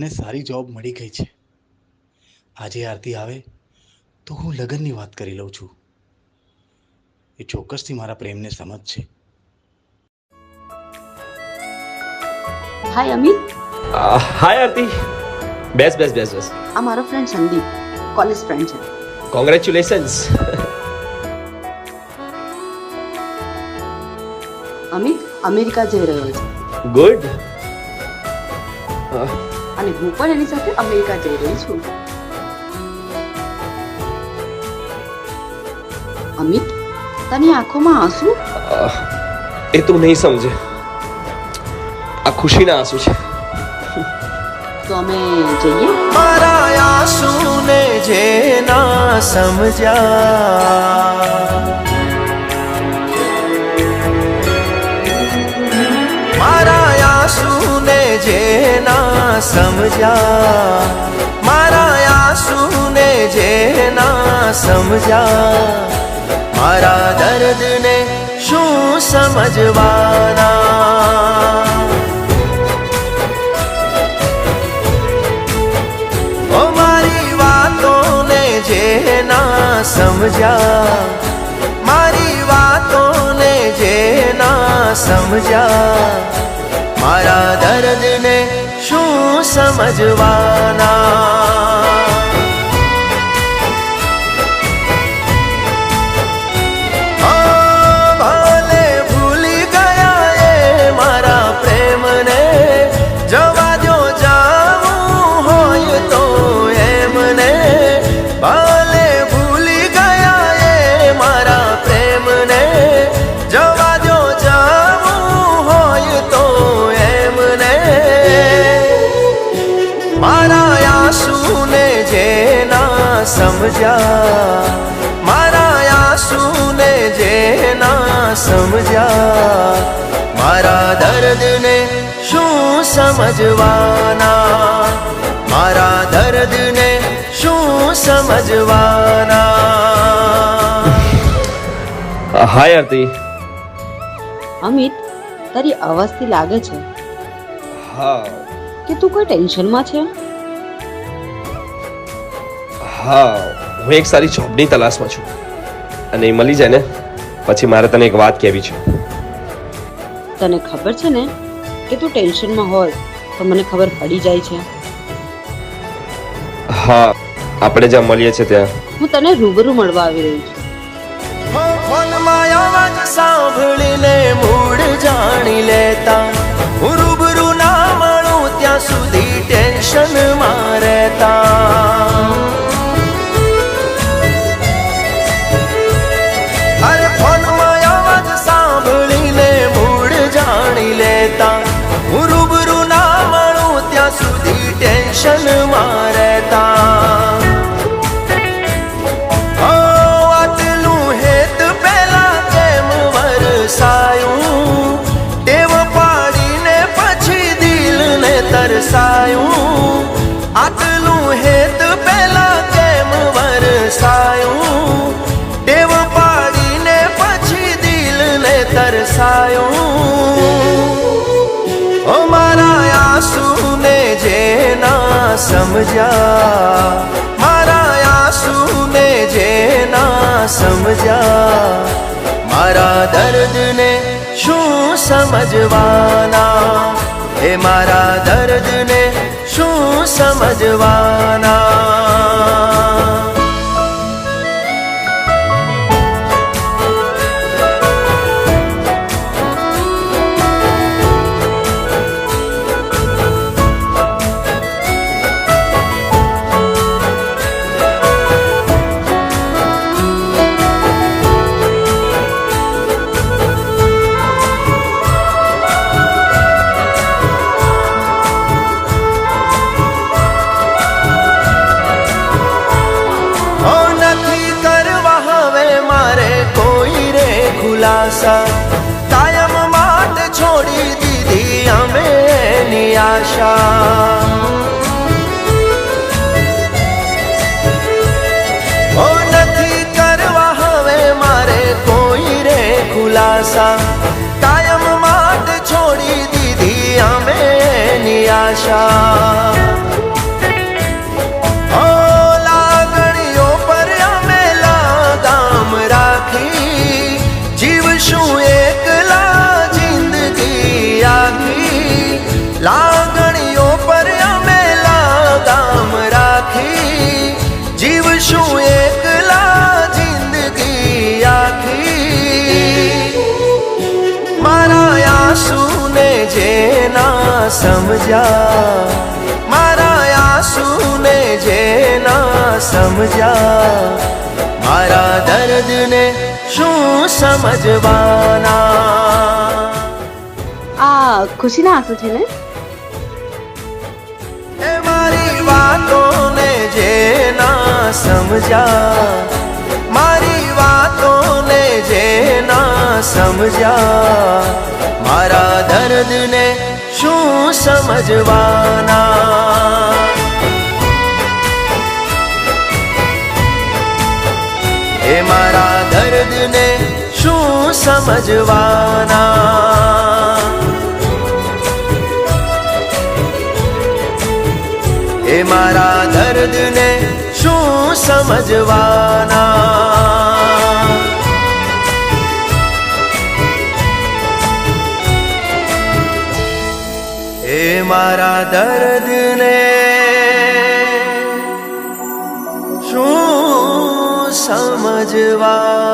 મને સારી જોબ મળી ગઈ છે. આજે આરતી આવે તો હું લગ્નની વાત કરી લઉં છું. એ ચોક્કસથી મારા પ્રેમને સમજશે. હાય અમિત. હાય આરતી. બેસ બેસ બેસ બેસ. આ મારો ફ્રેન્ડ સંદીપ, કોલેજ ફ્રેન્ડ છે. કોંગ્રેચ્યુલેશન્સ. અમિત અમેરિકા જઈ રહ્યો છે ગુડ. અને હું પણ એની સાથે અમેરિકા જઈ રહી છું. અમિત, તની આંખોમાં આંસુ? એ તું નહીં સમજે. આ ખુશીના આંસુ છે. તો અમે જઈએ. મારા આંસુને જે ના સમજ્યા, મારા આંસુને જે ના સમજ્યા, મારા આંસુને જે ના સમજ્યા, મારા દર્દને શું સમજવાના. ઓ મારી વાતોને જે ના સમજ્યા, મારી વાતોને જે ના સમજ્યા, મારા દર્દને શું સમજવાના. ભલે ભૂલી ગયા એ મારા પ્રેમને, જવા દો જાવું હોય તો એમને. ભલે ભૂલી ગયા એ મારા પ્રેમને, જવા દો જાવું હોય તો એમને. મારા આંસુને જે ના સમજ્યા, મારા આંસુને જે ના સમજ્યા, મારા દર્દને શું સમજવાના, મારા દર્દને શું સમજવાના. હાય આરતી. અમિત, તારી અવાજથી લાગે છે હા કે તું કોઈ ટેન્શનમાં છે. હા, હું એક સારી જોબની તલાશમાં છું અને એ મળી જાય ને પછી મારે તને એક વાત કહેવી છે. તને ખબર છે ને કે તું ટેન્શનમાં હોય તો મને ખબર પડી જાય છે. હા, આપણે જ્યાં મળીએ છીએ ત્યાં. હું તને રૂબરૂ મળવા આવી રહી છું. ફોનમાં અવાજ સાંભળીને મૂડ જાણી લેતા, હું રૂબરૂ ના મળું ત્યાં સુધી ટેન્શનમાં રહેતા. અરે ફોનમાં અવાજ સાંભળીને મૂડ જાણી લેતા, હું રૂબરૂ ના મળું ત્યાં સુધી ટેન્શનમાં રહેતા. ટેવ પાડીને પછી દિલને તરસાયું, આટલું હેત પહેલા કેમ વરસાયું. ટેવ પાડીને પછી દિલને તરસાયું. ઓ મારા આંસુને જે ના સમજ્યા, મારા આંસુને જે ના સમજ્યા, મારા દર્દને શું સમજવાના, એ મારા દર્દને શું સમજવાના. કાયમ માટે છોડી દીધી અમે એની આશા. ઓ નથી કરવા હવે મારે કોઈ રે ખુલાસા, કાયમ માટે છોડી દીધી અમે એની આશા. જે ના સમજ્યા, મારા આંસુને જે ના સમજ્યા, મારા દર્દને શું સમજવાના. આ ખુશીના આંસુ છે ને? એ મારી વાતોને જે ના સમજ્યા, મારી વાતોને જે ના સમજ્યા, મારા દર્દને શું સમજવાના. એ મારા દર્દને શું સમજવાના. એ મારા દર્દને શું સમજવાના. એ મારા દર્દને શું સમજવાના.